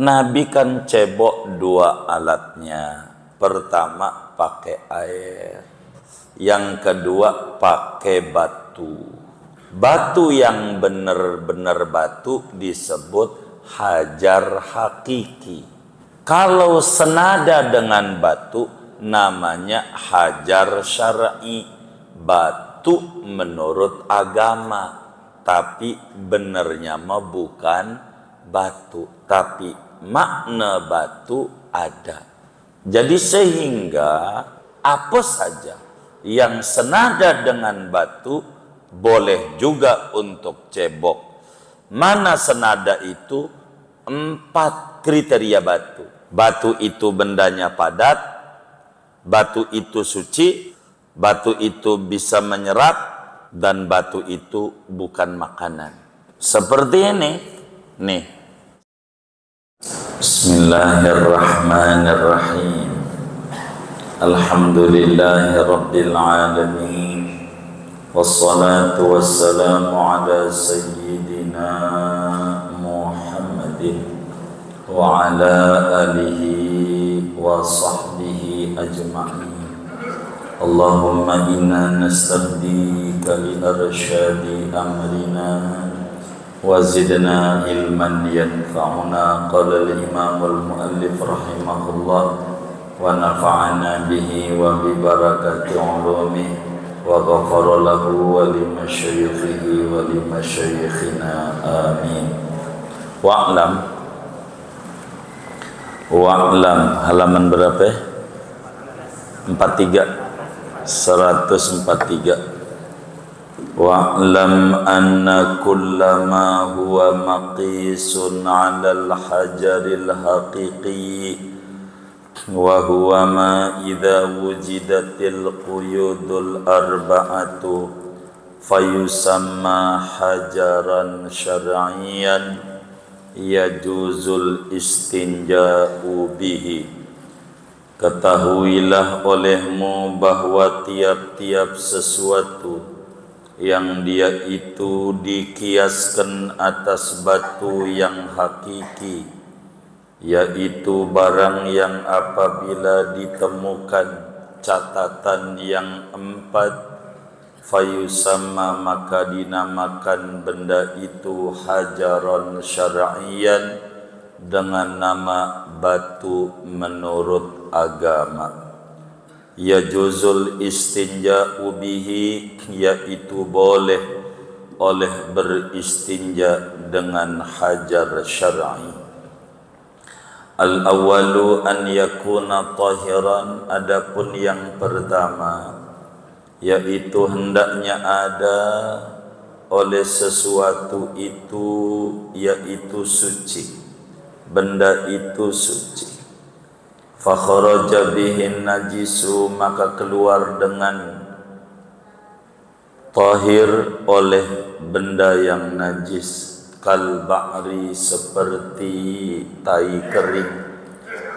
Nabi kan cebok dua alatnya. Pertama pakai air, yang kedua pakai batu. Batu yang benar-benar batu disebut hajar hakiki. Kalau senada dengan batu namanya hajar syar'i, batu menurut agama. Tapi benarnya mah bukan batu, tapi makna batu ada. Jadi sehingga apa saja yang senada dengan batu boleh juga untuk cebok. Mana senada itu? 4 kriteria batu. Batu itu bendanya padat, batu itu suci, batu itu bisa menyerap, dan batu itu bukan makanan. Seperti ini nih. Bismillahirrahmanirrahim. Alhamdulillahi rabbil alamin. Wassalatu wassalamu ala sayyidina Muhammadin wa ala alihi wa sahbihi ajma'in. Allahumma inna nastahdiika li arsyadi amrina wa zidna ilman yanfa'una. Qala al-imam al-muallif rahimahullah wa nafa'ana bihi wa bi barakati ulumihi wa ghafara lahu wa li masyayikhihi wa li masyayikhina amin. Wa'lam halaman berapa? 143. Wa'lam anna kullama huwa maqisun 'alal hajaril haqiqi wa huwa ma idza wujidatil quyudul arba'atu fayusamma hajaran syar'iyyan yajuzul istinja'u bihi. Ketahuilah olehmu bahwa tiap-tiap sesuatu yang dia itu dikiaskan atas batu yang hakiki, yaitu barang yang apabila ditemukan catatan yang 4, fayusamma maka dinamakan benda itu hajaron syar'iyyan dengan nama batu menurut agama. Yajuzul istinja'u bihi, yaitu boleh oleh beristinja dengan hajar syar'i. Al-awwalu an yakuna tahiran, adapun yang pertama yaitu hendaknya ada oleh sesuatu itu yaitu suci, benda itu suci. Fa kharaja bihin najisu, maka keluar dengan tahir oleh benda yang najis, kal ba'ri seperti tai kering,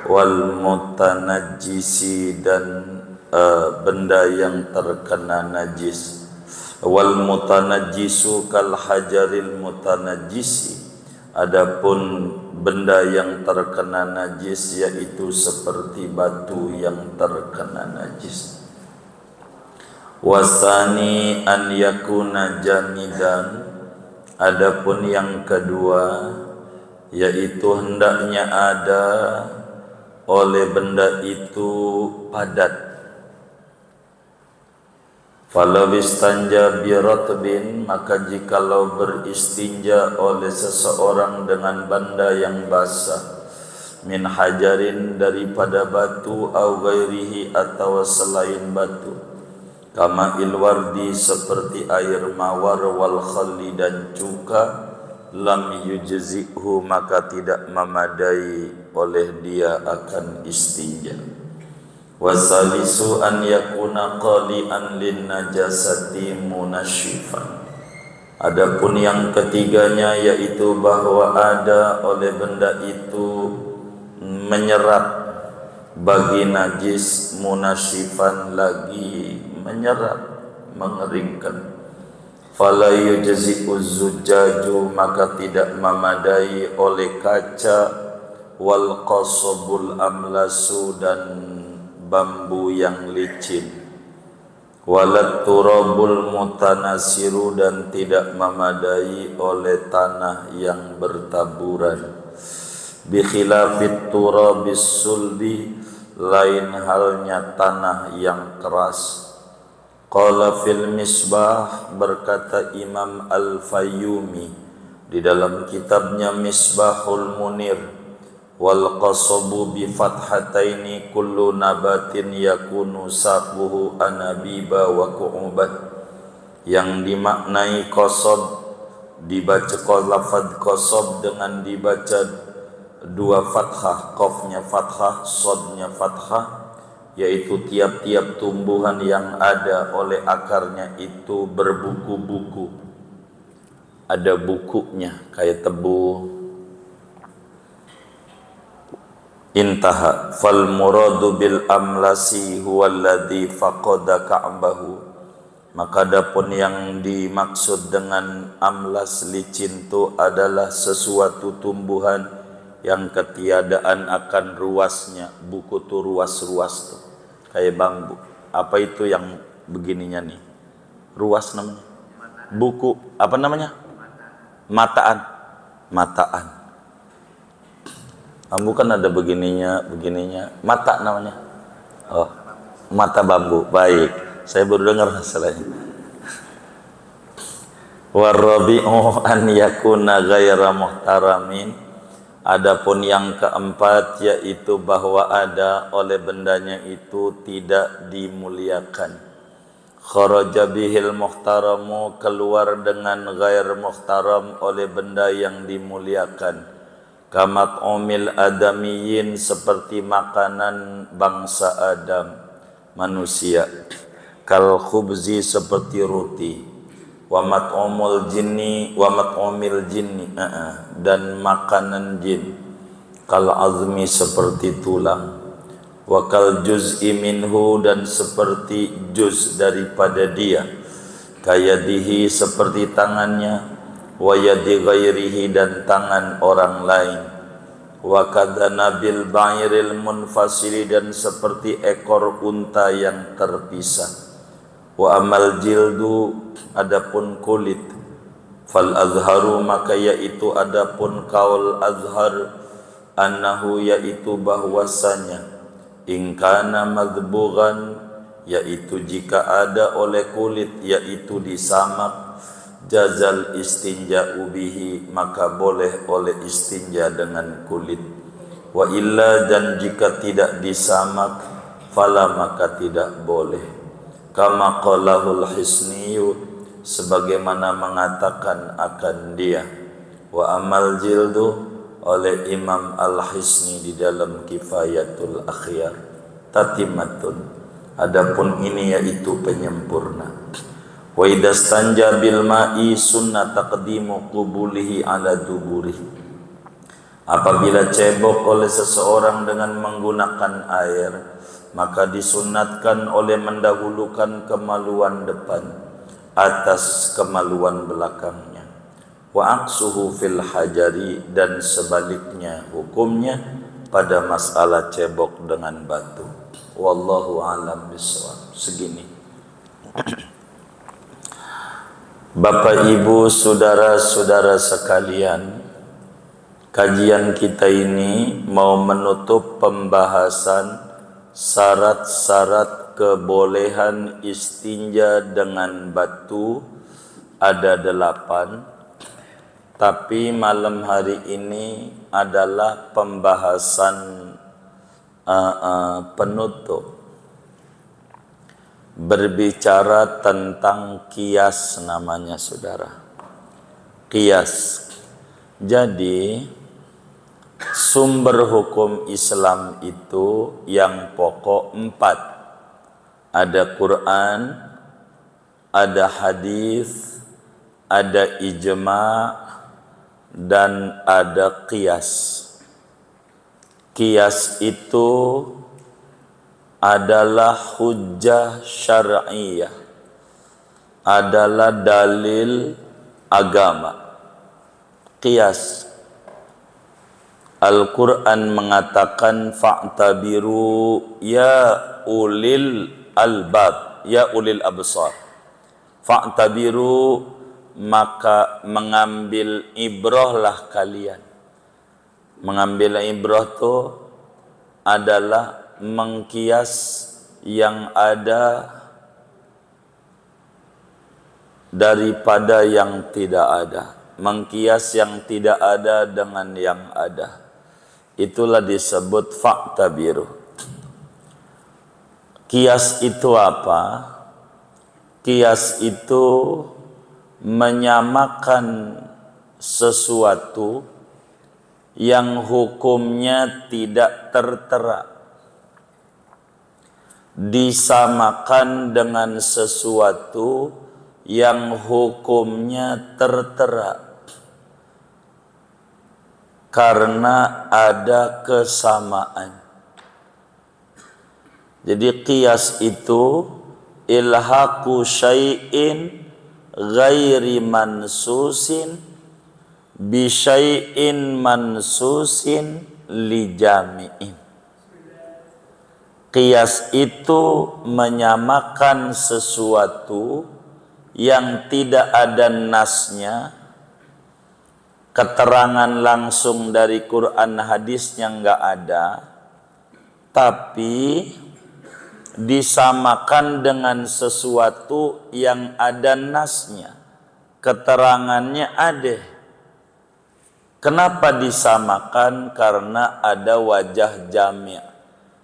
wal mutanajjisi dan benda yang terkena najis. Wal mutanajjisu kal hajaril mutanajjisi, adapun benda yang terkena najis yaitu seperti batu yang terkena najis. Wasani an yakuna jamidan, adapun yang kedua yaitu hendaknya ada oleh benda itu padat. Falau istanja biratbin, maka jikalau beristinja oleh seseorang dengan benda yang basah, min hajarin daripada batu, au ghairihi atau selain batu, kama ilwardi seperti air mawar, wal khalli dan cuka, lam yujzi'hu maka tidak memadai oleh dia akan istinja. Wasalisu an yakuna qali'an lin najasati munasyifan, adapun yang ketiganya yaitu bahwa ada oleh benda itu menyerap bagi najis, munasyifan lagi menyerap, mengeringkan. Fala yujzi'u zujaju, maka tidak memadai oleh kaca, wal qasabul amlasu dan bambu yang licin, walat turabul mutanasiru dan tidak memadai oleh tanah yang bertaburan, bi khilafit turabis sulbi, lain halnya tanah yang keras. Qala fil misbah, berkata Imam Al-Fayyumi di dalam kitabnya Misbahul Munir, wal qasabu bi fathataini kullu nabatin yakunu saquhu anabiba wa qu'ubat. Yang dimaknai qasab dibaca lafaz qasab dengan dibaca dua fathah, qafnya fathah, sodnya fathah, yaitu tiap-tiap tumbuhan yang ada oleh akarnya itu berbuku-buku, ada bukunya kayak tebu. Intaha. Fal muradu bil amlasi huwa alladhi faqada ka'bahu, maka adapun yang dimaksud dengan amlas licin itu adalah sesuatu tumbuhan yang ketiadaan akan ruasnya. Buku tuh ruas-ruas tuh kayak bambu. Apa itu yang begininya nih? Ruas namanya. Buku apa namanya? Mataan. Mataan. Bambu kan ada begininya, begininya. Mata namanya. Oh, mata bambu. Baik. Saya baru dengar masalahnya. Warabi'u an yakuna ghaira muhtaramin. Adapun yang keempat yaitu bahwa ada oleh bendanya itu tidak dimuliakan. Kharaja bihil muhtaramu, keluar dengan ghair muhtaram oleh benda yang dimuliakan. Kamat umil adamiyin, seperti makanan bangsa Adam, manusia. Kal khubzi, seperti roti. Wa mat'umul jinni, wa mat'umil jinni, dan makanan jin. Kal azmi, seperti tulang. Wa kal juz'i minhu, dan seperti juz daripada dia. Kayadihi, seperti tangannya. Wa yadi ghairihi, dan tangan orang lain. Wa kadana bil ba'iril munfasili, dan seperti ekor unta yang terpisah. Wa amal jildu, adapun kulit. Fal azharu, maka yaitu adapun kaul azhar. Annahu, yaitu bahwasanya. Ingkana madbughan, yaitu jika ada oleh kulit, yaitu disamak. Jazal istinja'u bihi, maka boleh oleh istinja dengan kulit. Wa illa, dan jika tidak disamak, fala, maka tidak boleh. Kama qalahul hisniyu, sebagaimana mengatakan akan dia. Wa amal jildu, oleh Imam Al-Hisni di dalam Kifayatul Akhyar, tatimatun, adapun ini yaitu penyempurna. Wa idastanja bil ma'i sunnah taqdimu qubulihi ala duburihi, apabila cebok oleh seseorang dengan menggunakan air, maka disunatkan oleh mendahulukan kemaluan depan atas kemaluan belakangnya. Wa aqsuhu fil hajari, dan sebaliknya hukumnya pada masalah cebok dengan batu. Wallahu a'lam bishawab. Segini. Bapak, Ibu, saudara-saudara sekalian, kajian kita ini mau menutup pembahasan syarat-syarat kebolehan istinja dengan batu. Ada 8, tapi malam hari ini adalah pembahasan penutup, berbicara tentang qiyas namanya, saudara. Qiyas. Jadi sumber hukum Islam itu yang pokok 4. Ada Quran, ada hadis, ada ijma', dan ada qiyas. Qiyas itu adalah hujjah syar'iyah, adalah dalil agama. Qiyas Al-Quran mengatakan fa'tabiru ya ulil albab, ya ulil absar. Fa'tabiru, maka mengambil ibrahlah kalian. Mengambil ibrah itu adalah mengkias yang ada daripada yang tidak ada. Mengkias yang tidak ada dengan yang ada. Itulah disebut fa'tabiru. Kias itu apa? Kias itu menyamakan sesuatu yang hukumnya tidak tertera, disamakan dengan sesuatu yang hukumnya tertera karena ada kesamaan. Jadi qiyas itu ilhaqu syai'in ghairi mansusin bi syai'in mansusin li jami'in. Qiyas itu menyamakan sesuatu yang tidak ada nasnya, keterangan langsung dari Quran hadisnya nggak ada, tapi disamakan dengan sesuatu yang ada nasnya, keterangannya ada. Kenapa disamakan? Karena ada wajah jami',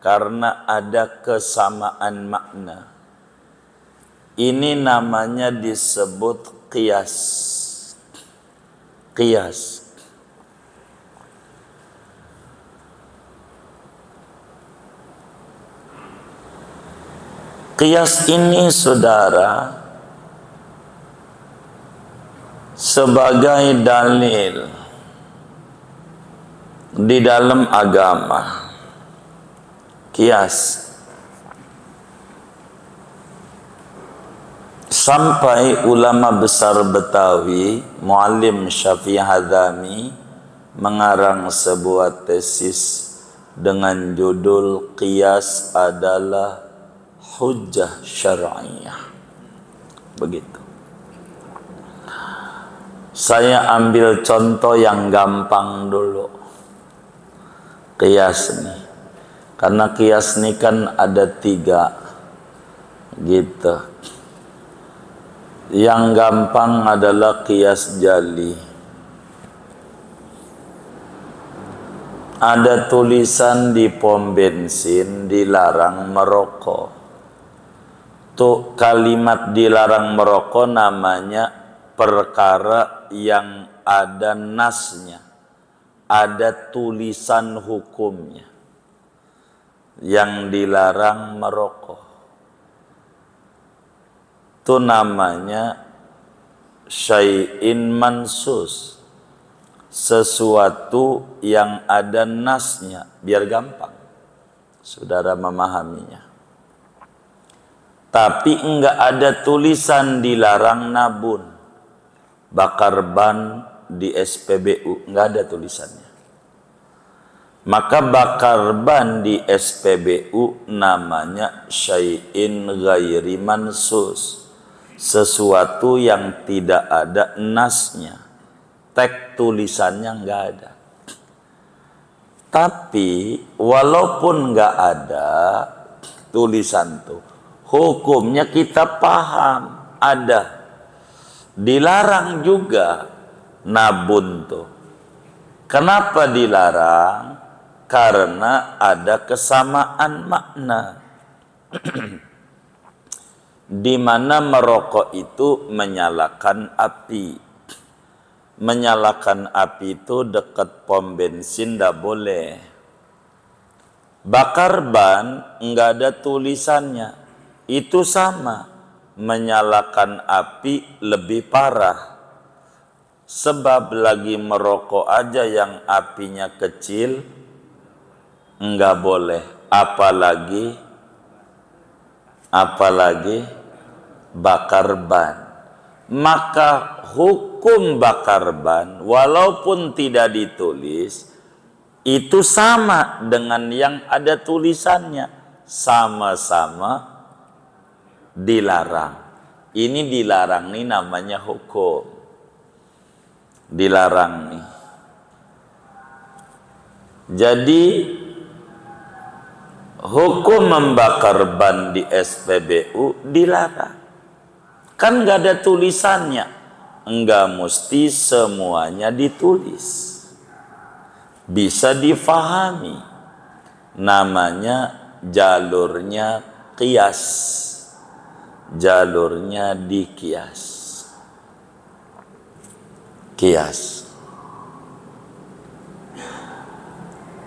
karena ada kesamaan makna. Ini namanya disebut qiyas. Qiyas. Qiyas ini, saudara, sebagai dalil di dalam agama. Qiyas. Sampai ulama besar Betawi, Muallim Syafi'i Hadzami, mengarang sebuah tesis dengan judul Qiyas adalah hujjah syar'iyah. Begitu. Saya ambil contoh yang gampang dulu. Qiyas nih. Karena qiyas nih kan ada 3. Gitu. Yang gampang adalah qiyas jali. Ada tulisan di pom bensin dilarang merokok. Tuh kalimat dilarang merokok namanya perkara yang ada nasnya, ada tulisan hukumnya. Yang dilarang merokok itu namanya syai'in mansus, sesuatu yang ada nasnya, biar gampang saudara memahaminya. Tapi enggak ada tulisan dilarang nabun, bakar ban di SPBU, enggak ada tulisannya. Maka bakar ban di SPBU namanya syai'in ghairi mansus, sesuatu yang tidak ada nasnya, teks tulisannya nggak ada. Tapi walaupun nggak ada tulisan tuh, hukumnya kita paham, ada. Dilarang juga nabun tuh. Kenapa dilarang? Karena ada kesamaan makna. Di mana merokok itu menyalakan api. Menyalakan api itu dekat pom bensin tidak boleh. Bakar ban enggak ada tulisannya. Itu sama. Menyalakan api lebih parah. Sebab lagi merokok aja yang apinya kecil enggak boleh. Apalagi bakar ban. Maka hukum bakar ban walaupun tidak ditulis itu sama dengan yang ada tulisannya, sama-sama dilarang. Ini dilarang nih namanya hukum. Dilarang nih. Jadi hukum membakar ban di SPBU dilarang. Kan nggak ada tulisannya. Enggak mesti semuanya ditulis. Bisa difahami. Namanya jalurnya qiyas. Jalurnya dikias. Kias.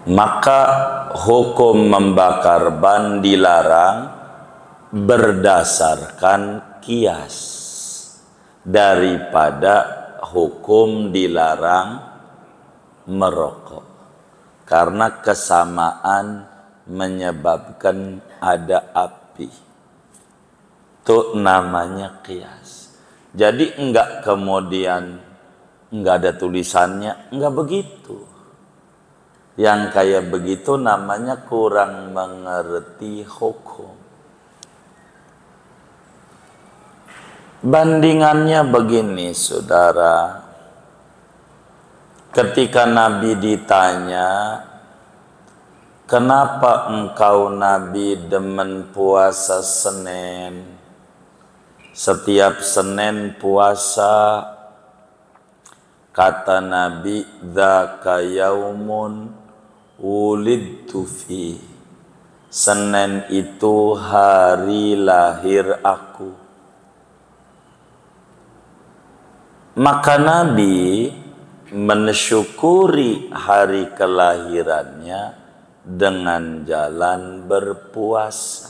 Maka hukum membakar ban dilarang berdasarkan kias daripada hukum dilarang merokok, karena kesamaan menyebabkan ada api. Itu namanya kias. Jadi enggak kemudian enggak ada tulisannya, enggak begitu. Yang kayak begitu namanya kurang mengerti hukum. Bandingannya begini, saudara. Ketika Nabi ditanya, kenapa engkau Nabi demen puasa Senin? Setiap Senin puasa, kata Nabi, dzaka yaumun wulidtu fi. Senin itu hari lahir aku. Maka Nabi mensyukuri hari kelahirannya dengan jalan berpuasa.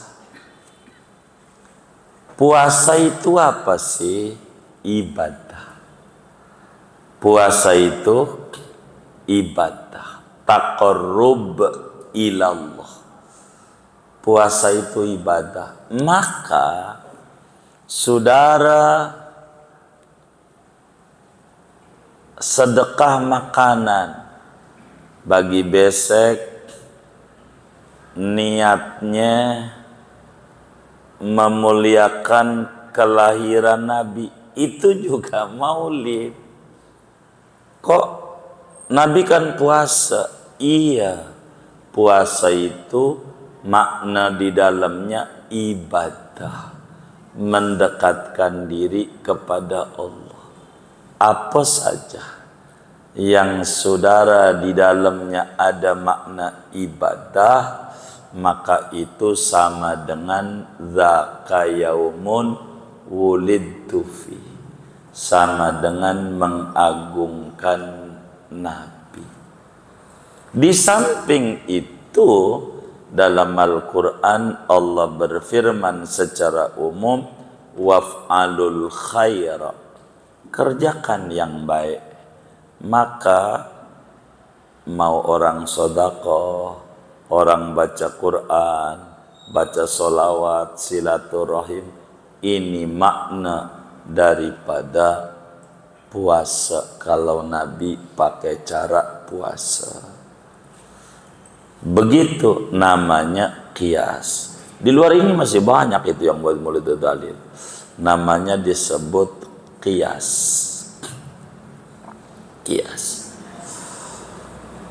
Puasa itu apa sih? Ibadah. Puasa itu ibadah. Taqarrub ilallah. Puasa itu ibadah. Maka saudara sedekah makanan bagi besek niatnya memuliakan kelahiran Nabi, itu juga maulid. Kok Nabi kan puasa? Iya, puasa itu makna di dalamnya ibadah, mendekatkan diri kepada Allah. Apa saja yang saudara di dalamnya ada makna ibadah, maka itu sama dengan dzaka yaumun wulidtu fi, sama dengan mengagungkan Nabi. Di samping itu, dalam Al-Quran Allah berfirman secara umum, waf'alul khaira, kerjakan yang baik. Maka mau orang sedekah, orang baca Quran, baca sholawat, silaturahim, ini makna daripada puasa. Kalau Nabi pakai cara puasa, begitu namanya kias. Di luar ini masih banyak itu yang buat mulut dalil, namanya disebut kias. Kias.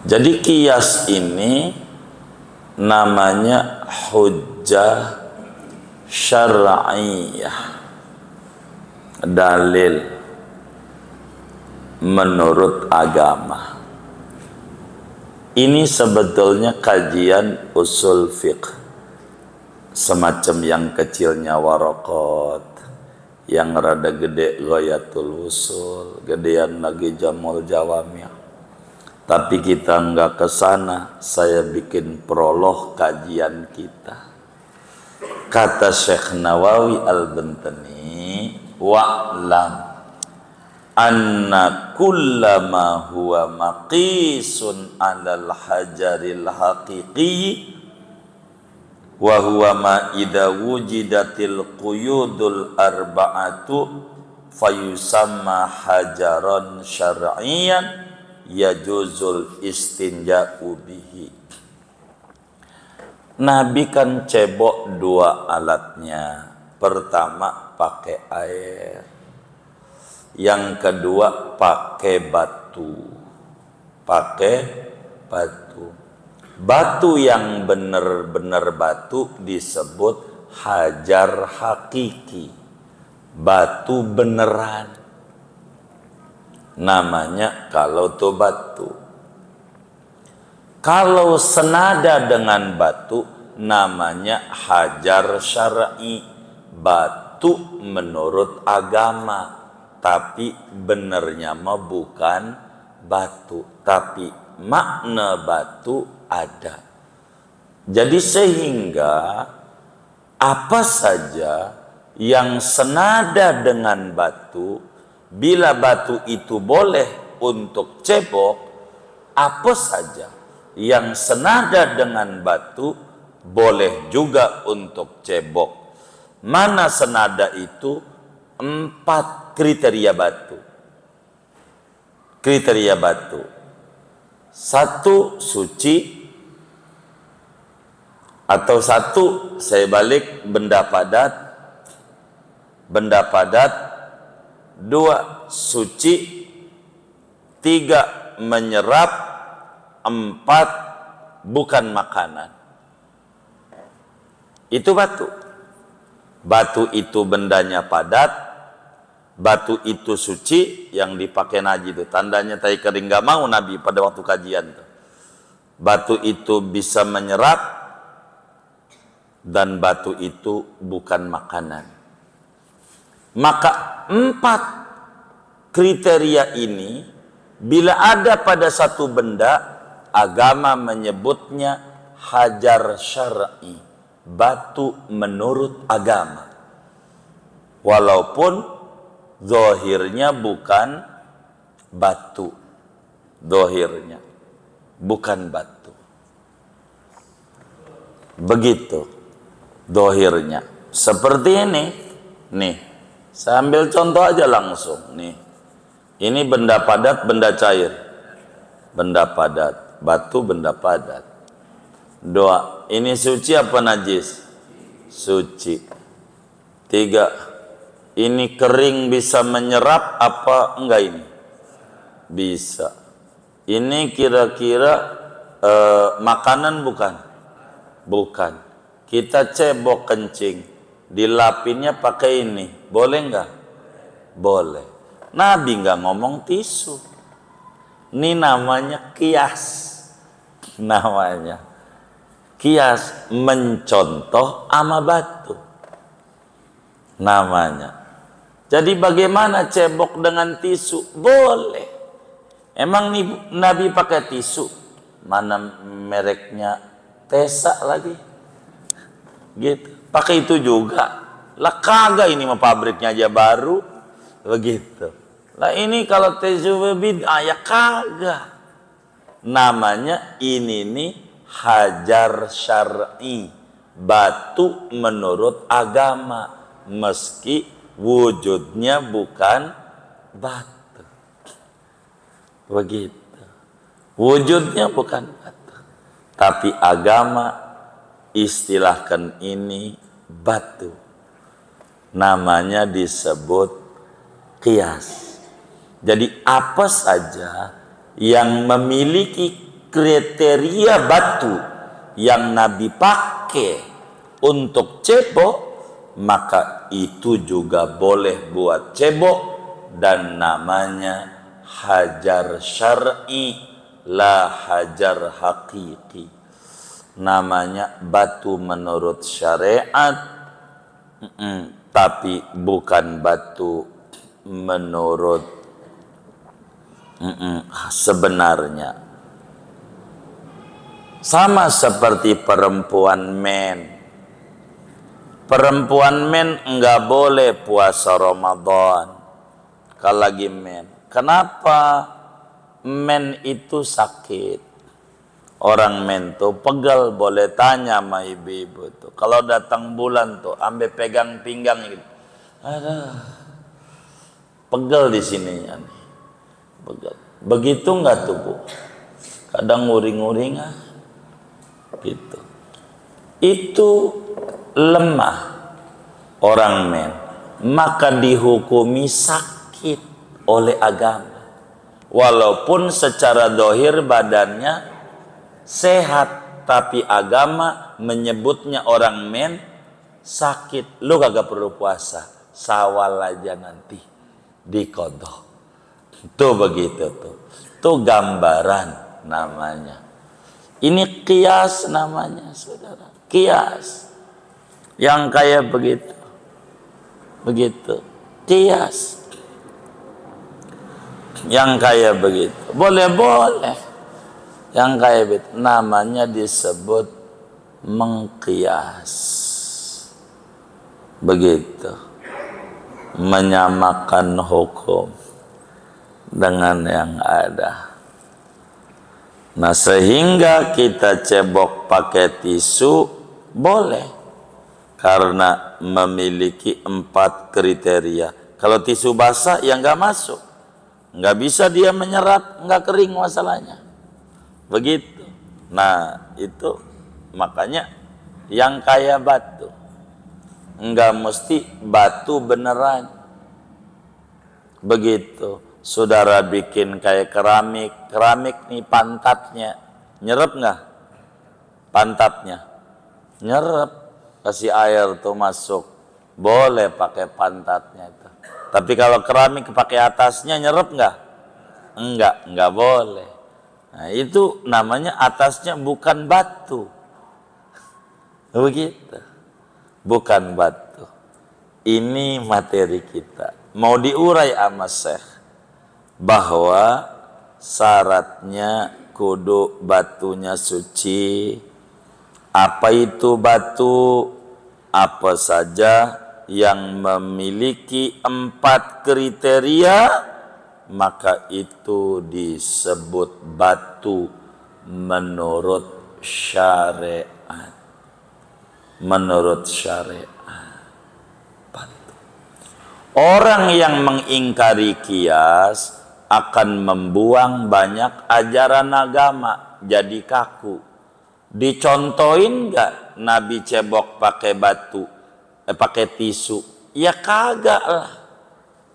Jadi kias ini namanya hujjah syar'iyah, dalil menurut agama. Ini sebetulnya kajian usul fiqh, semacam yang kecilnya Waraqat, yang rada gede Ghayatul Usul, gedean lagi Jamul Jawami'. Tapi kita enggak ke sana. Saya bikin prolog kajian kita. Kata Syekh Nawawi Al-Bantani, wa'lam anna kullama huwa maqisun 'alal hajaril haqiqi wa huwa ma idza wujidatil quyudul arba'atu fayusamma hajaran syar'iyyan yajuzul istinja'u bihi. Nabi kan cebok dua alatnya. Pertama pakai air, yang kedua pakai batu. Pakai batu. Batu yang benar-benar batu disebut hajar hakiki. Batu beneran. Namanya kalau itu batu. Kalau senada dengan batu namanya hajar syar'i. Batu menurut agama. Tapi benernya mah bukan batu, tapi makna batu ada. Jadi sehingga apa saja yang senada dengan batu, bila batu itu boleh untuk cebok, apa saja yang senada dengan batu boleh juga untuk cebok. Mana senada itu? 4 kriteria batu. Kriteria batu. 1 suci, atau 1 saya balik benda padat. Benda padat. 2 suci. 3 menyerap. 4 bukan makanan. Itu batu. Batu itu bendanya padat. Batu itu suci, yang dipakai Nabi itu tandanya tai kering gak mau Nabi pada waktu kajian tuh. Batu itu bisa menyerap, dan batu itu bukan makanan. Maka 4 kriteria ini bila ada pada satu benda, agama menyebutnya hajar syar'i, batu menurut agama. Walaupun zahirnya bukan batu. Zahirnya bukan batu. Begitu zahirnya. Seperti ini. Nih, saya ambil contoh aja langsung. Nih, ini benda padat, benda cair. Benda padat, batu benda padat. 2, ini suci apa najis? Suci. 3, ini kering bisa menyerap apa enggak ini? Bisa. Ini kira-kira makanan bukan? Bukan. Kita cebok kencing, dilapinnya pakai ini, boleh enggak? Boleh. Nabi enggak ngomong tisu. Ini namanya kias. Namanya kias, mencontoh ama batu. Namanya. Jadi bagaimana cebok dengan tisu? Boleh. Emang nih Nabi pakai tisu? Mana mereknya? Tesa lagi. Gitu. Pakai itu juga. Lah kagak, ini mah pabriknya aja baru. Begitu. Lah ini kalau tisu bid'ah ya kagak. Namanya ini nih hajar syar'i. Batu menurut agama. Meski wujudnya bukan batu. Begitu. Wujudnya bukan batu. Tapi agama istilahkan ini batu. Namanya disebut qiyas. Jadi apa saja yang memiliki kriteria batu yang Nabi pakai untuk cebok, maka itu juga boleh buat cebok, dan namanya hajar syar'i, la hajar hakiki. Namanya batu menurut syariat, tapi bukan batu menurut sebenarnya. Sama seperti perempuan men. Perempuan men enggak boleh puasa Ramadan kalau lagi men. Kenapa? Men itu sakit. Orang men tuh pegal, boleh tanya sama ibu-ibu tuh. Kalau datang bulan tuh, ambil pegang pinggang gitu. Ada pegal di sininya nih. Pegal. Begitu enggak tuh Bu? Kadang nguring-nguring gitu. Itu lemah orang men, maka dihukumi sakit oleh agama. Walaupun secara dohir badannya sehat, tapi agama menyebutnya orang men sakit. Lu kagak perlu puasa, Syawal aja nanti diqadha. Tuh begitu tuh. Tuh gambaran namanya. Ini qiyas namanya, saudara. Qiyas. Yang kayak begitu. Begitu. Qiyas. Yang kayak begitu. Boleh-boleh. Yang kayak begitu. Namanya disebut mengqiyas. Begitu. Menyamakan hukum dengan yang ada. Nah, sehingga kita cebok pakai tisu boleh karena memiliki 4 kriteria. Kalau tisu basah ya nggak masuk, nggak bisa dia menyerap, nggak kering masalahnya. Begitu. Nah, itu makanya yang kayak batu nggak mesti batu beneran. Begitu. Saudara bikin kayak keramik nih pantatnya, nyerep nggak? Pantatnya nyerep, kasih air tuh masuk, boleh pakai pantatnya itu. Tapi kalau keramik pakai atasnya nyerep nggak? Enggak boleh. Nah, itu namanya atasnya bukan batu, begitu, bukan batu. Ini materi kita mau diurai sama Syekh, bahwa syaratnya kudu batunya suci. Apa itu batu? Apa saja yang memiliki 4 kriteria, maka itu disebut batu menurut syariat. Menurut syariat. Batu. Orang yang mengingkari qiyas akan membuang banyak ajaran agama, jadi kaku. Dicontohin nggak Nabi cebok pakai batu, pakai tisu? Ya kagak lah.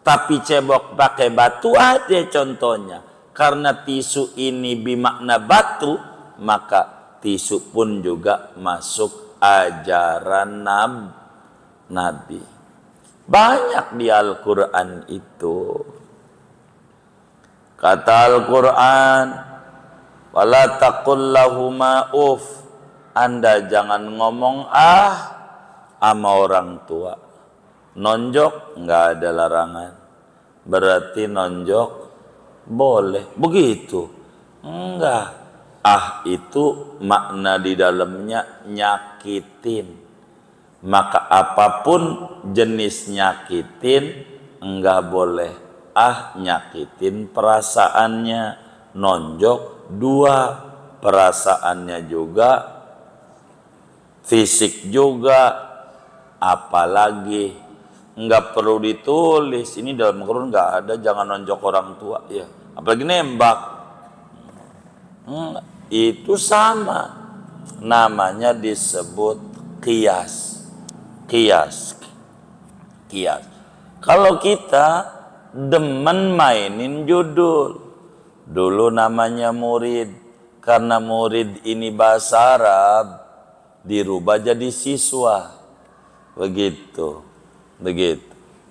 Tapi cebok pakai batu ada contohnya. Karena tisu ini bermakna batu, maka tisu pun juga masuk ajaran Nabi. Banyak di Al-Quran itu. Kata Al-Quran, wala taqul lahuma uff. Anda jangan ngomong sama orang tua. Nonjok nggak ada larangan. Berarti nonjok boleh. Begitu? Enggak. Itu makna di dalamnya nyakitin. Maka apapun jenis nyakitin enggak boleh. Nyakitin perasaannya, nonjok 2, perasaannya juga, fisik juga, apalagi enggak perlu ditulis. Ini dalam Al-Quran enggak ada jangan nonjok orang tua ya, apalagi nembak. Itu sama, namanya disebut qiyas. Kalau kita demen mainin judul, dulu namanya murid, karena murid ini bahasa Arab dirubah jadi siswa, begitu.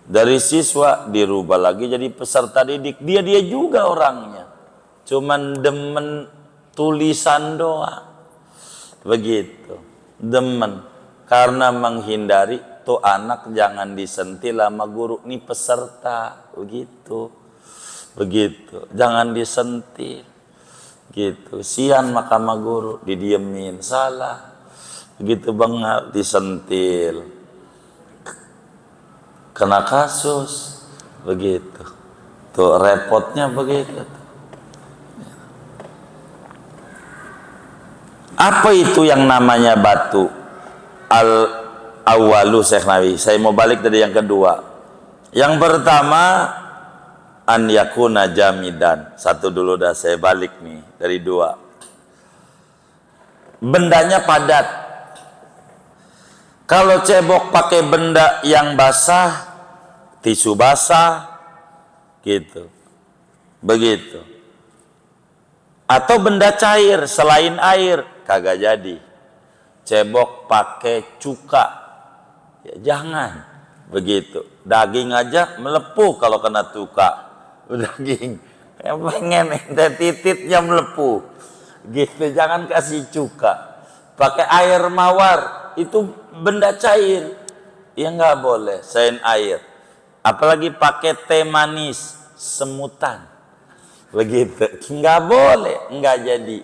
Dari siswa dirubah lagi jadi peserta didik. Dia juga orangnya, cuman demen tulisan doang, begitu. Demen karena menghindari tuh anak jangan disentil sama guru, nih peserta, begitu, jangan disentil, gitu. Sian maka sama guru didiemin, salah, begitu banget, disentil, kena kasus, begitu. Tuh repotnya begitu. Apa itu yang namanya batu? Awalu Syekh Nawawi. Saya mau balik dari yang kedua. Yang pertama, an yakuna jamidan. Satu dulu dah, saya balik nih dari dua. Bendanya padat. Kalau cebok pakai benda yang basah, tisu basah, gitu. Begitu. Atau benda cair selain air, kagak jadi. Cebok pakai cuka, ya jangan. Begitu. Daging aja melepuh kalau kena cuka. Daging. Yang pengen tititnya melepuh. Gitu, jangan kasih cuka. Pakai air mawar, itu benda cair. Ya nggak boleh, selain air. Apalagi pakai teh manis, semutan. Begitu, nggak boleh, nggak jadi.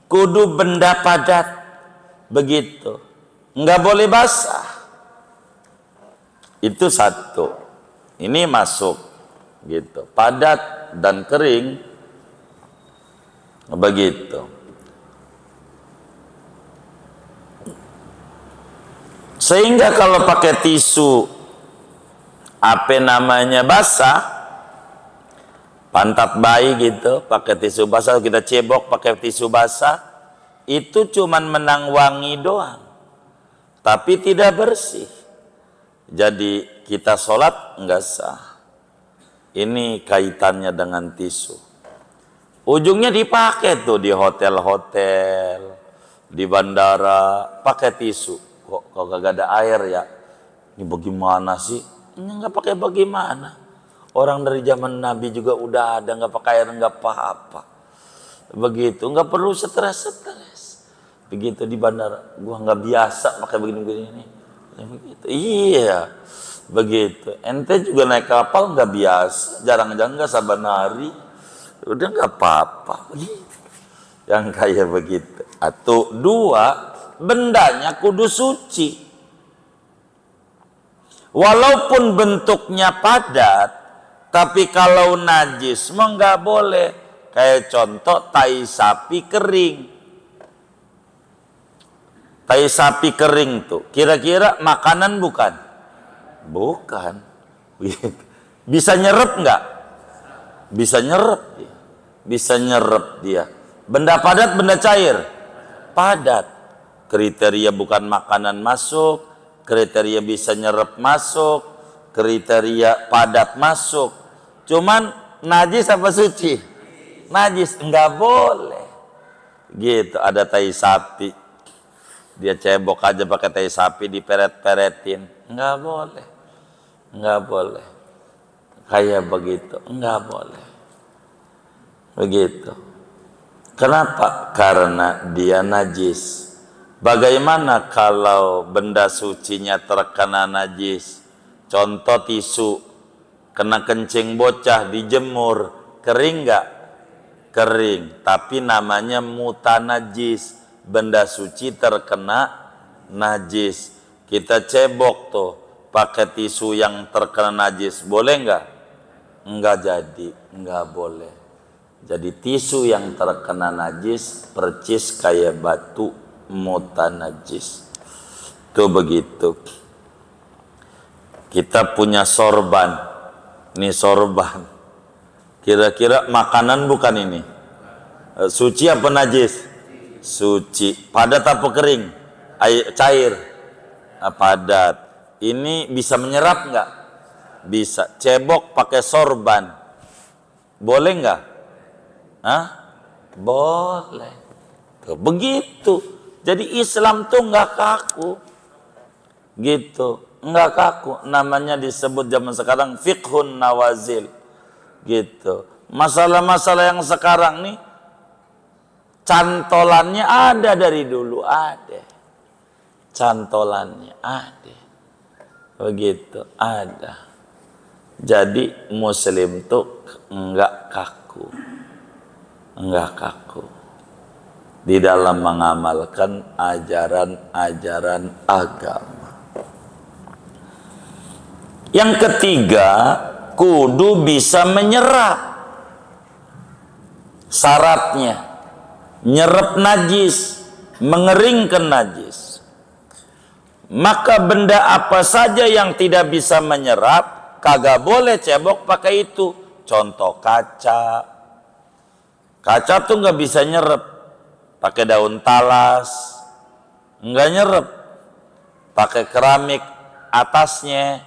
Kudu benda padat, begitu. Nggak boleh basah. Itu satu. Ini masuk, gitu. Padat dan kering, begitu. Sehingga kalau pakai tisu, apa namanya, basah, pantat bayi gitu, pakai tisu basah, kita cebok pakai tisu basah, itu cuman menang wangi doang, tapi tidak bersih. Jadi kita sholat enggak sah. Ini kaitannya dengan tisu. Ujungnya dipakai tuh di hotel-hotel, di bandara, pakai tisu. Kok kagak ada air ya? Ini bagaimana sih? Ini nggak pakai bagaimana? Orang dari zaman Nabi juga udah ada, nggak pakai air nggak apa-apa. Begitu, nggak perlu stres. Begitu di bandara, gua nggak biasa pakai begini-begini. Begitu, iya, begitu. Ente juga naik kapal nggak biasa, jarang-jarang nggak saban hari, udah nggak apa-apa. Begitu, yang kayak begitu. Atau dua, bendanya kudu suci. Walaupun bentuknya padat, tapi kalau najis mah nggak boleh. Kayak contoh tai sapi kering. Tai sapi kering tuh, kira-kira makanan bukan? Bukan. Bisa nyerep nggak? Bisa nyerep dia. Bisa nyerep dia. Benda padat, benda cair? Padat. Kriteria bukan makanan masuk, kriteria bisa nyerap masuk, kriteria padat masuk. Cuman najis apa suci? Najis, enggak boleh. Gitu, ada tai sapi. Dia cebok aja pakai tai sapi, diperet-peretin. Enggak boleh. Enggak boleh. Kayak begitu, enggak boleh. Begitu. Kenapa? Karena dia najis. Bagaimana kalau benda sucinya terkena najis? Contoh tisu, kena kencing bocah, dijemur, kering nggak? Kering, tapi namanya mutanajis, benda suci terkena najis. Kita cebok tuh, pakai tisu yang terkena najis, boleh nggak? Nggak jadi, nggak boleh. Jadi tisu yang terkena najis, percis kayak batu, mutanajis. Tuh begitu. Kita punya sorban. Ini sorban. Kira-kira makanan bukan ini? Suci apa najis? Suci. Padat apa kering? Air, cair? Padat. Ini bisa menyerap nggak? Bisa. Cebok pakai sorban. Boleh nggak? Hah? Boleh. Tuh, begitu. Jadi Islam tuh nggak kaku, gitu, nggak kaku. Namanya disebut zaman sekarang fiqhun nawazil, gitu. Masalah-masalah yang sekarang nih, cantolannya ada dari dulu, ada. Cantolannya ada, begitu, ada. Jadi Muslim tuh nggak kaku, nggak kaku di dalam mengamalkan ajaran-ajaran agama. Yang ketiga, kudu bisa menyerap. Syaratnya nyerap najis, mengeringkan najis. Maka benda apa saja yang tidak bisa menyerap, kagak boleh cebok pakai itu. Contoh kaca. Kaca tuh nggak bisa nyerep pakai daun talas, nggak nyerep pakai keramik atasnya,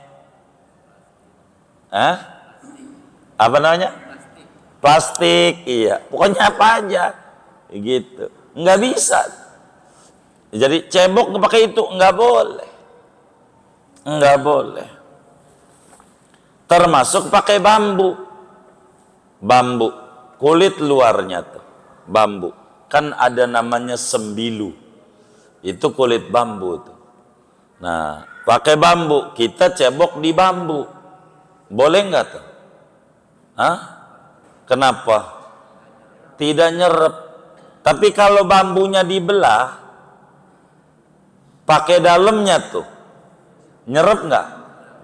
apa namanya? Plastik, iya. Pokoknya apa aja, gitu. Nggak bisa. Jadi cebok nggak pakai itu, nggak boleh, nggak boleh. Termasuk pakai bambu, bambu kulit luarnya tuh, bambu. Kan ada namanya sembilu, itu kulit bambu tuh. Nah, pakai bambu, kita cebok di bambu, boleh nggak tuh? Kenapa? Tidak nyerep. Tapi kalau bambunya dibelah, pakai dalamnya tuh, nyerep nggak?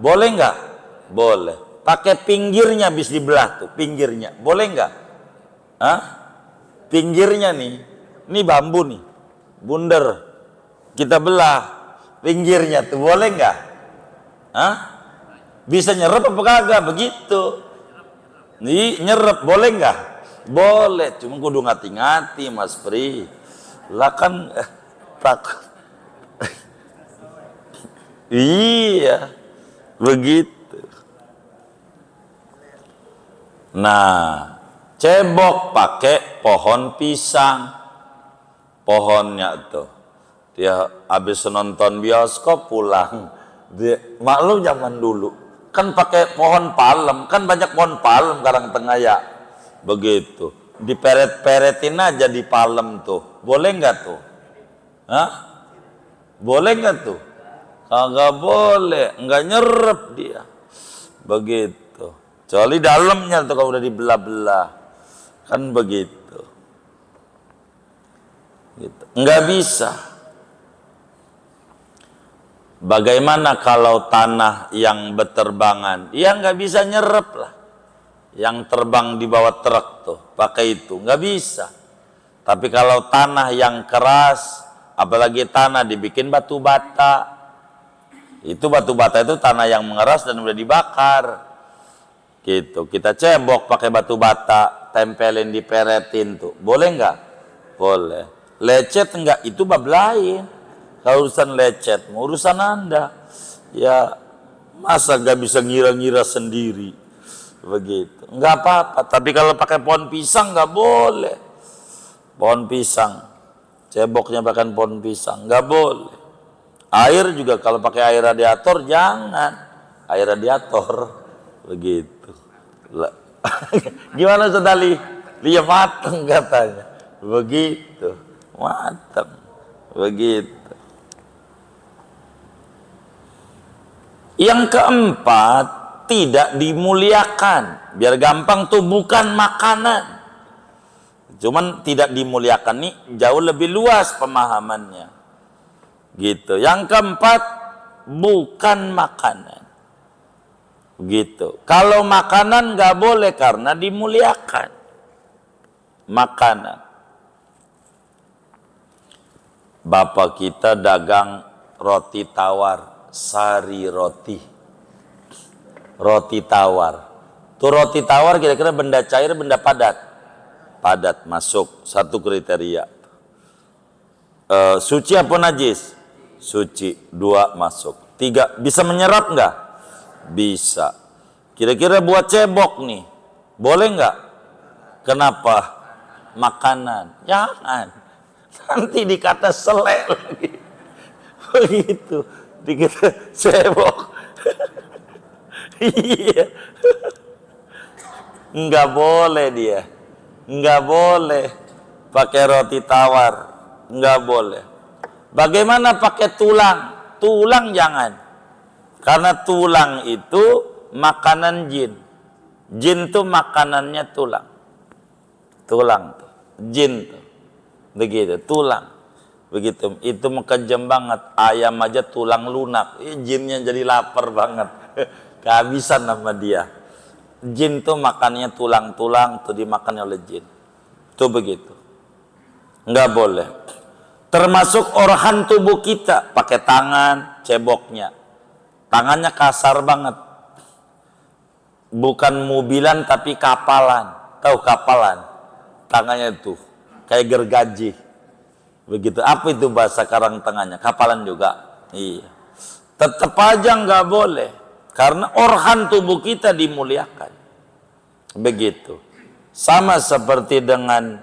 Boleh nggak? Boleh. Pakai pinggirnya bis dibelah tuh, pinggirnya, boleh nggak? Pinggirnya nih, ini bambu nih, bundar, kita belah, pinggirnya tuh, boleh nggak? Bisa nyerep apa kagak? Begitu. Nih nyerep, boleh nggak? Boleh, cuma kudu ngati-ngati Mas Pri. Lah kan takut. Iya, begitu. Nah, cebok pakai pohon pisang. Pohonnya tuh, dia habis nonton bioskop pulang. Maklum zaman dulu kan pakai pohon palem, kan banyak pohon palem Karang Tengah ya. Begitu, diperet-peretin aja di palem tuh, boleh nggak tuh? Boleh nggak tuh? Kagak boleh, nggak nyerep dia. Begitu. Kecuali dalamnya tuh kalau udah dibelah-belah, kan begitu. Gitu. Nggak bisa. Bagaimana kalau tanah yang berterbangan? Ya nggak bisa nyerep lah. Yang terbang di bawah truk tuh, pakai itu nggak bisa. Tapi kalau tanah yang keras, apalagi tanah dibikin batu bata, itu batu bata itu tanah yang mengeras dan udah dibakar. Gitu, kita cebok pakai batu bata, tempelin, diperetin tuh, boleh nggak? Boleh. Lecet enggak? Itu bab lain. Kalau urusan lecet, urusan Anda. Ya, masa nggak bisa ngira-ngira sendiri? Begitu. Nggak apa-apa. Tapi kalau pakai pohon pisang nggak boleh. Pohon pisang, ceboknya pakai pohon pisang, nggak boleh. Air juga kalau pakai air radiator jangan. Air radiator, begitu. Gimana Sodali? Dia mateng katanya. Begitu, mateng. Begitu. Yang keempat, tidak dimuliakan. Biar gampang tuh, bukan makanan. Cuman tidak dimuliakan nih jauh lebih luas pemahamannya. Gitu. Yang keempat, bukan makanan. Gitu. Kalau makanan nggak boleh karena dimuliakan. Makanan. Bapak kita dagang roti tawar, sari roti. Roti tawar. Tuh roti tawar kira-kira benda cair, benda padat? Padat, masuk. Satu kriteria. Suci apa najis? Suci. 2 masuk. 3, bisa menyerap nggak? Bisa. Kira-kira buat cebok nih, boleh nggak? Kenapa? Makanan. Jangan. Nanti dikata selek lagi. Begitu. Dikata cebok. Iya. Nggak boleh dia. Nggak boleh pakai roti tawar. Nggak boleh. Bagaimana pakai tulang? Tulang jangan. Karena tulang itu makanan jin. Jin tuh makanannya tulang. Tulang tuh. Jin tuh. Begitu, tulang. Begitu. Itu kejam banget. Ayam aja tulang lunak. Jinnya jadi lapar banget. Kehabisan sama dia. Jin tuh makannya tulang-tulang tuh dimakan oleh jin. Tuh begitu. Nggak boleh. Termasuk organ tubuh kita, pakai tangan, ceboknya. Tangannya kasar banget. bukan mobilan tapi kapalan. Tahu kapalan? Tangannya tuh kayak gergaji. Begitu. Apa itu bahasa Karang Tengahnya? Kapalan juga. Iya. Tetap aja nggak boleh. Karena organ tubuh kita dimuliakan. Begitu. Sama seperti dengan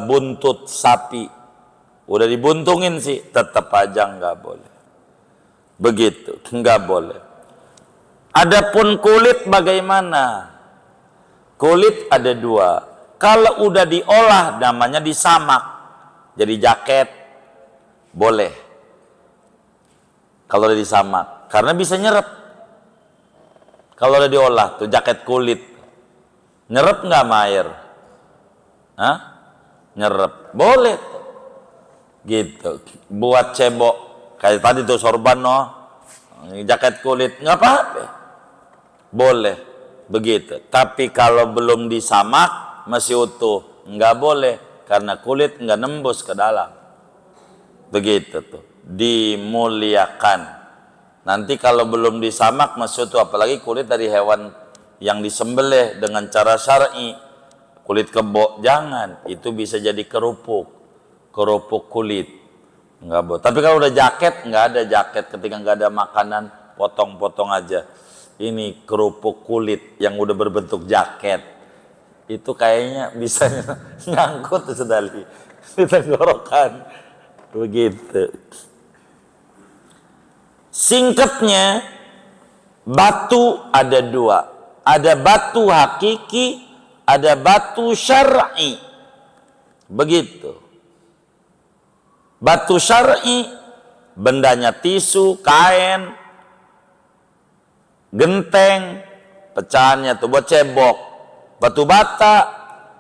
buntut sapi. Udah dibuntungin sih, tetap aja nggak boleh. Begitu, nggak boleh. Adapun kulit bagaimana? Kulit ada dua. Kalau udah diolah namanya disamak. Jadi jaket boleh. Kalau udah disamak, karena bisa nyerap. Kalau udah diolah tuh jaket kulit, nyerap nggak sama air? Hah? Nyerap, boleh. Gitu. Buat cebok kayak tadi tuh sorban jaket kulit nggak apa-apa, boleh. Begitu. Tapi kalau belum disamak masih utuh, nggak boleh karena kulit nggak nembus ke dalam. Begitu tuh, dimuliakan. Nanti kalau belum disamak masih utuh, apalagi kulit dari hewan yang disembelih dengan cara syar'i, kulit kebo jangan, itu bisa jadi kerupuk kulit, nggak boleh. Tapi kalau udah jaket, nggak ada jaket ketika nggak ada makanan, potong-potong aja. Ini kerupuk kulit yang udah berbentuk jaket, itu kayaknya bisa nyangkut sedali di tenggorokan. Begitu. Singkatnya, batu ada dua. Ada batu hakiki, ada batu syar'i. Begitu. Batu syar'i, bendanya tisu, kain, genteng, pecahannya tuh buat cebok. Batu bata,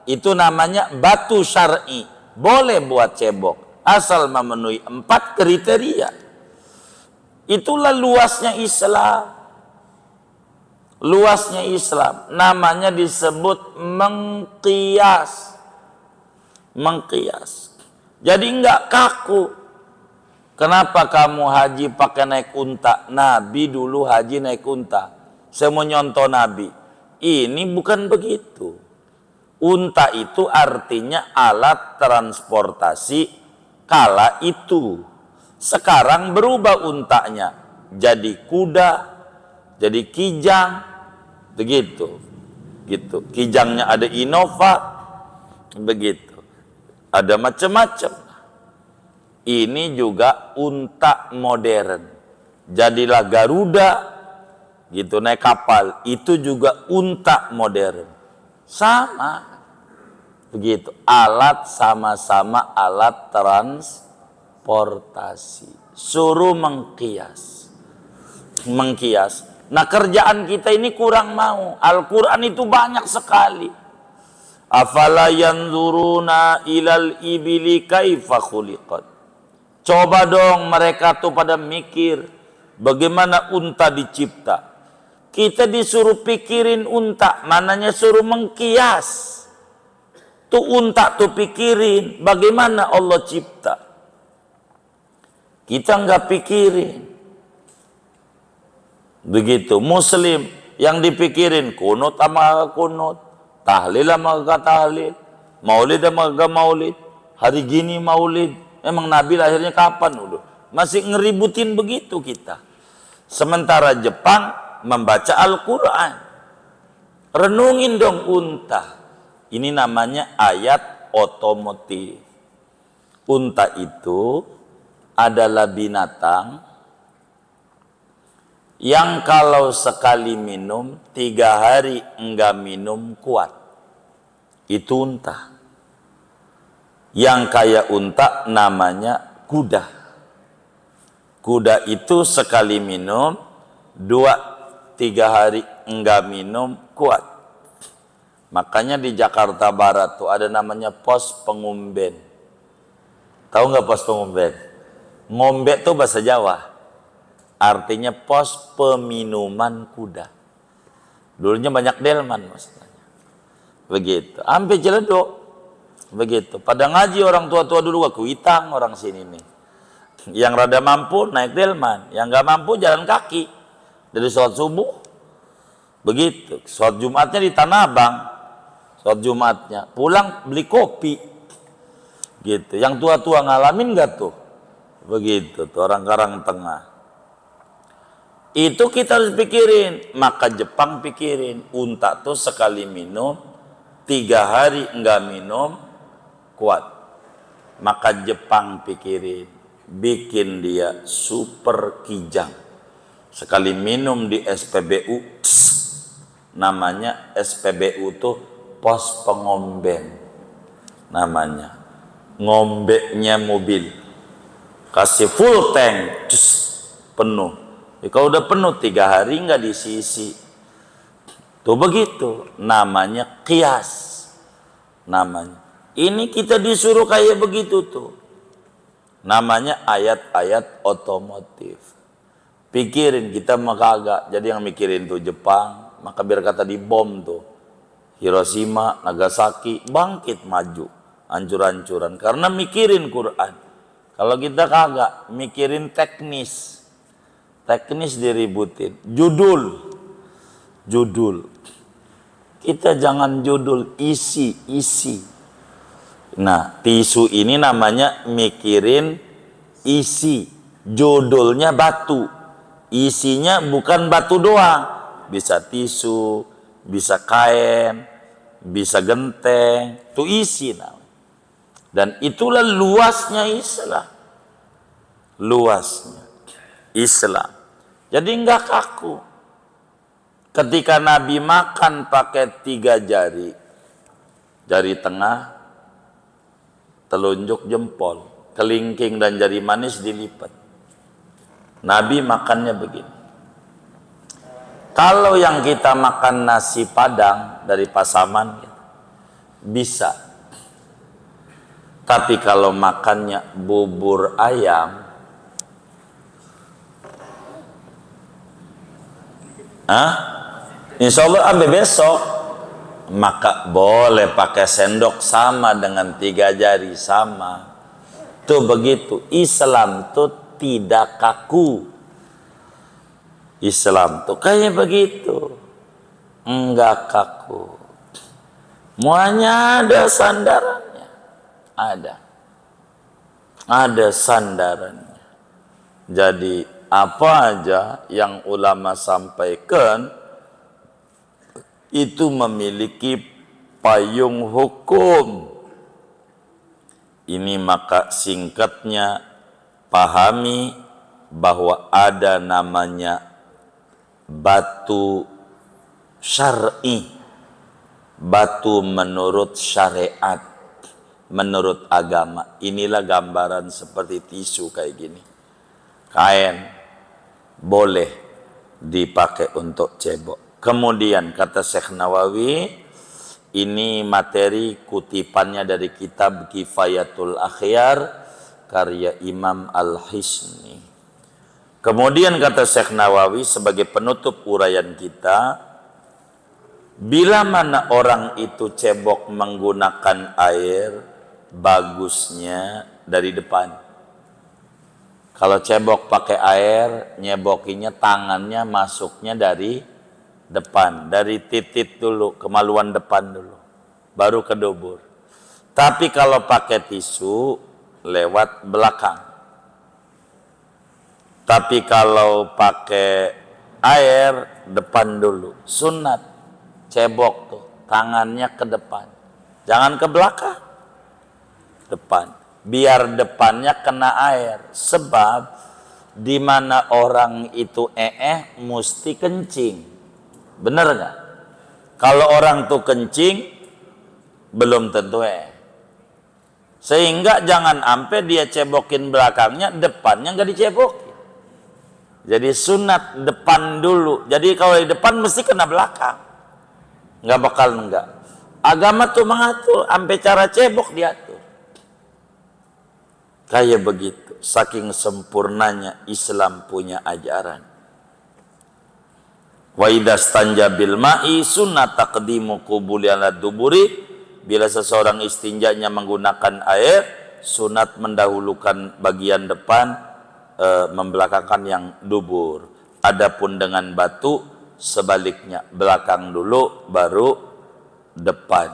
itu namanya batu syar'i. Boleh buat cebok, asal memenuhi 4 kriteria. Itulah luasnya Islam. Luasnya Islam, namanya disebut mengkias. Mengkias. Jadi enggak kaku. Kenapa kamu haji pakai naik unta? Nabi dulu haji naik unta. Saya mau nyontoh Nabi. Ini bukan begitu. Unta itu artinya alat transportasi kala itu. Sekarang berubah untanya. Jadi kuda, jadi kijang, begitu. Gitu. Kijangnya ada Innova, begitu. Ada macam-macam. Ini juga unta modern. Jadilah Garuda, gitu, naik kapal. Itu juga unta modern. Sama. Begitu. Alat sama-sama alat transportasi. Suruh mengkias. Mengkias. Nah, kerjaan kita ini kurang mau. Al-Quran itu banyak sekali. Afala yanzuruna ilal ibili kaifa khuliqat. Coba dong mereka tuh pada mikir bagaimana unta dicipta. Kita disuruh pikirin unta, mananya suruh mengkias. Tuh unta tuh pikirin bagaimana Allah cipta. Kita nggak pikirin. Begitu. Muslim yang dipikirin kunut sama kunut. Tahlil sama gak tahlil, maulid sama gak maulid, hari gini maulid, emang Nabi lahirnya kapan udah? Masih ngeributin begitu kita. Sementara Jepang membaca Al-Quran. Renungin dong unta. Ini namanya ayat otomotif. Unta itu adalah binatang yang kalau sekali minum 3 hari enggak minum kuat. Itu unta. Yang kayak unta namanya kuda. Kuda itu sekali minum 2-3 hari enggak minum kuat. Makanya di Jakarta Barat tuh ada namanya pos pengumben. Tahu nggak pos pengumben? Ngombe tuh bahasa Jawa. Artinya pos peminuman kuda. Dulunya banyak delman maksudnya. Begitu. Sampai Ciledug. Begitu. Pada ngaji orang tua-tua dulu ke Kuitang orang sini nih. Yang rada mampu naik delman, yang nggak mampu jalan kaki dari sholat subuh. Begitu. Sholat Jumatnya di Tanah Abang. Sholat Jumatnya. Pulang beli kopi. Gitu. Yang tua-tua ngalamin gak tuh? Begitu tuh orang Karang Tengah. Itu kita harus pikirin. Maka Jepang pikirin. Unta tuh sekali minum, 3 hari enggak minum, kuat. Maka Jepang pikirin. Bikin dia super kijang. Sekali minum di SPBU, namanya SPBU tuh pos pengomben. Namanya. Ngombeknya mobil. Kasih full tank, penuh. Kalau udah penuh 3 hari nggak diisi. Tuh begitu, namanya kias. Namanya. Ini kita disuruh kayak begitu tuh. Namanya ayat-ayat otomotif. Pikirin kita mah kagak. Jadi yang mikirin tuh Jepang, maka biar kata di bom tuh. Hiroshima, Nagasaki, bangkit maju, hancur-hancuran karena mikirin Quran. Kalau kita kagak mikirin teknis diributin. Judul. Kita jangan judul, isi. Nah, tisu ini namanya mikirin isi. Judulnya batu. Isinya bukan batu doang. Bisa tisu, bisa kain, bisa genteng. Itu isi namanya. Dan itulah luasnya Islam. Luasnya Islam. Jadi enggak kaku. Ketika Nabi makan pakai 3 jari. Jari tengah, telunjuk jempol, kelingking dan jari manis dilipat. Nabi makannya begini. Kalau yang kita makan nasi Padang dari Pasaman, bisa. Tapi kalau makannya bubur ayam, insya Allah ambil besok, maka boleh pakai sendok sama dengan 3 jari sama. Tuh begitu. Islam tuh tidak kaku. Islam tuh kayak begitu, enggak kaku. Semuanya ada sandarannya. Ada sandarannya. Jadi apa aja yang ulama sampaikan itu memiliki payung hukum. Ini maka singkatnya pahami bahwa ada namanya batu syar'i, batu menurut syariat, menurut agama. Inilah gambaran seperti tisu kayak gini. Kain boleh dipakai untuk cebok. Kemudian kata Syekh Nawawi, ini materi kutipannya dari kitab Kifayatul Akhyar karya Imam Al-Hisni. Kemudian kata Syekh Nawawi sebagai penutup uraian kita, bila mana orang itu cebok menggunakan air, bagusnya dari depan. Kalau cebok pakai air, nyebokinya tangannya masuknya dari depan, dari titik dulu, kemaluan depan dulu, baru ke dubur. Tapi kalau pakai tisu, lewat belakang. Tapi kalau pakai air, depan dulu. Sunat, cebok tuh, tangannya ke depan. Jangan ke belakang, depan. Biar depannya kena air. Sebab, di mana orang itu mesti kencing. Bener nggak? Kalau orang tuh kencing, belum tentu Sehingga jangan sampai dia cebokin belakangnya, depannya nggak dicebokin. Jadi sunat depan dulu. Jadi kalau di depan mesti kena belakang. Nggak bakal enggak. Agama tuh mengatur, sampai cara cebok diatur. Kayak begitu. Saking sempurnanya Islam punya ajaran. Wa idastanja bil ma'i sunnat taqdimu qubuli ala duburi. Bila seseorang istinjanya menggunakan air, sunat mendahulukan bagian depan, membelakangkan yang dubur. Adapun dengan batu, sebaliknya, belakang dulu baru depan.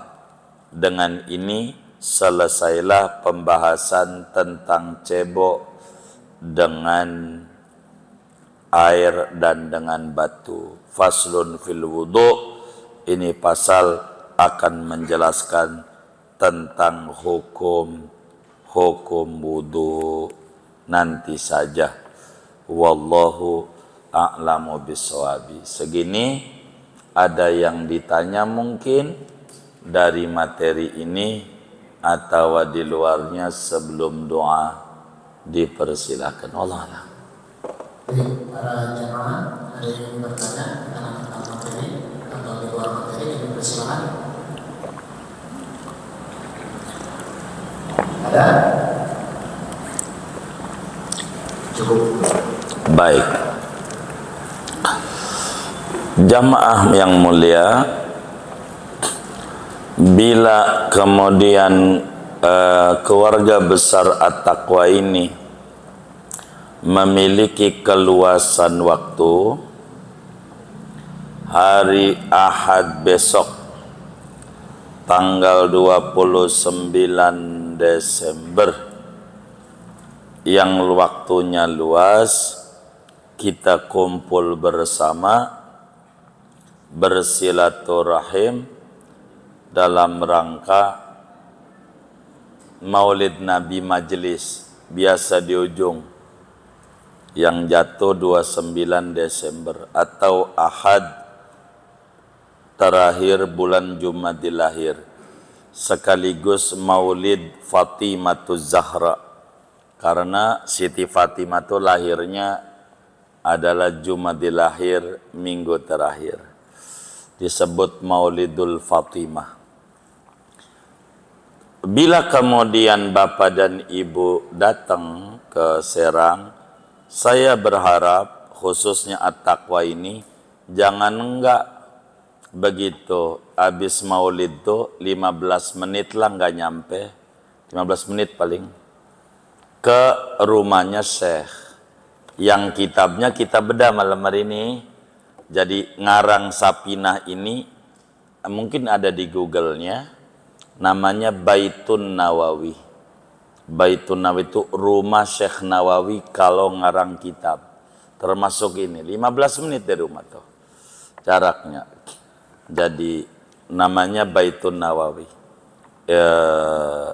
Dengan ini selesailah pembahasan tentang cebok dengan air dan dengan batu. Faslun fil wudu, ini pasal akan menjelaskan tentang hukum wudu nanti saja. Wallahu a'lamu bishawabi. Segini ada yang ditanya mungkin dari materi ini atau di luarnya sebelum doa dipersilakan. Allah a'lam. Para jemaah ada yang bertanya tentang materi atau di luar materi, dipersilakan. Ada? Cukup. Baik. Jamaah yang mulia, bila kemudian keluarga besar At-Taqwa ini memiliki keluasan waktu, hari Ahad besok tanggal 29 Desember yang waktunya luas, kita kumpul bersama bersilaturahim dalam rangka Maulid Nabi Majlis biasa di ujung yang jatuh 29 Desember atau Ahad terakhir bulan Jumadil Akhir, sekaligus Maulid Fatimatuz Zahra, karena Siti Fatimah itu lahirnya adalah Jumadil Akhir, minggu terakhir, disebut Maulidul Fatimah. Bila kemudian Bapak dan Ibu datang ke Serang, saya berharap khususnya At-Taqwa ini jangan enggak begitu habis maulid tuh 15 menit lah, nggak nyampe 15 menit paling, ke rumahnya Syekh yang kitabnya kita bedah malam hari ini. Jadi ngarang Sapinah ini mungkin ada di Google-nya, namanya Baitun Nawawi. Baitun Nawawi itu rumah Syekh Nawawi kalau ngarang kitab. Termasuk ini 15 menit dari rumah tuh jaraknya. Jadi namanya Baitun Nawawi,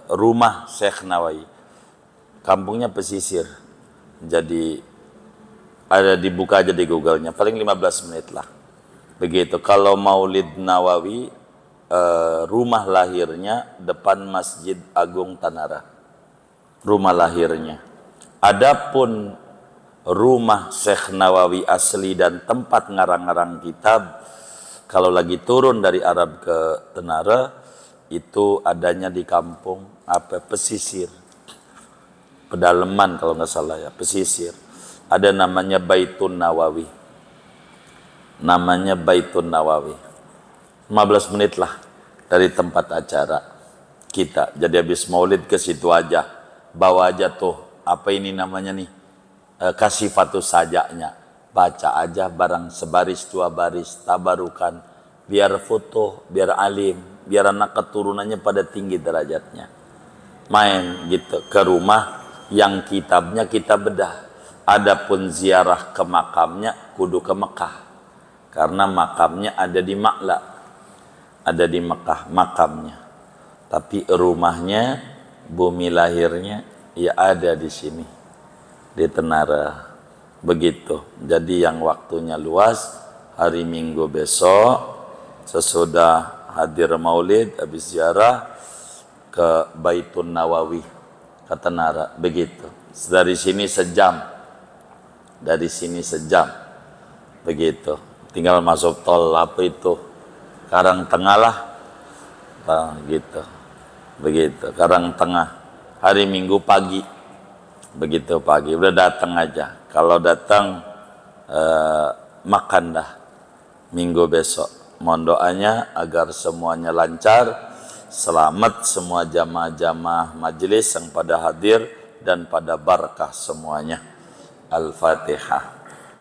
rumah Syekh Nawawi. Kampungnya pesisir. Jadi ada, dibuka aja di Google-nya, paling 15 menit lah. Begitu. Kalau Maulid Nawawi, rumah lahirnya depan Masjid Agung Tanara, rumah lahirnya. Adapun rumah Syekh Nawawi asli dan tempat ngarang-ngarang kitab, kalau lagi turun dari Arab ke Tanara, itu adanya di kampung pesisir, pedalaman kalau nggak salah ya, pesisir. Ada namanya Baitun Nawawi, namanya Baitun Nawawi. 15 menit lah dari tempat acara kita. Jadi habis maulid ke situ aja, bawa aja tuh apa ini namanya nih, kasifatus sajanya, baca aja barang sebaris dua baris, tabarukan, biar foto, biar alim, biar anak keturunannya pada tinggi derajatnya. Main gitu ke rumah yang kitabnya kita bedah. Adapun ziarah ke makamnya kudu ke Mekah, karena makamnya ada di Ma'la, ada di Mekah makamnya. Tapi rumahnya, bumi lahirnya ya ada di sini, di Tanara. Begitu. Jadi yang waktunya luas hari Minggu besok, sesudah hadir maulid, habis ziarah ke Baitun Nawawi, ke Tanara. Begitu. Dari sini sejam, dari sini sejam. Begitu. Tinggal masuk tol apa itu, Karang Tengah lah, gitu. Begitu. Karang Tengah. Hari Minggu pagi. Begitu pagi. Udah datang aja. Kalau datang makan dah Minggu besok. Mohon doanya agar semuanya lancar, selamat semua jamaah-jamaah majelis yang pada hadir dan pada barakah semuanya. Al-Fatihah.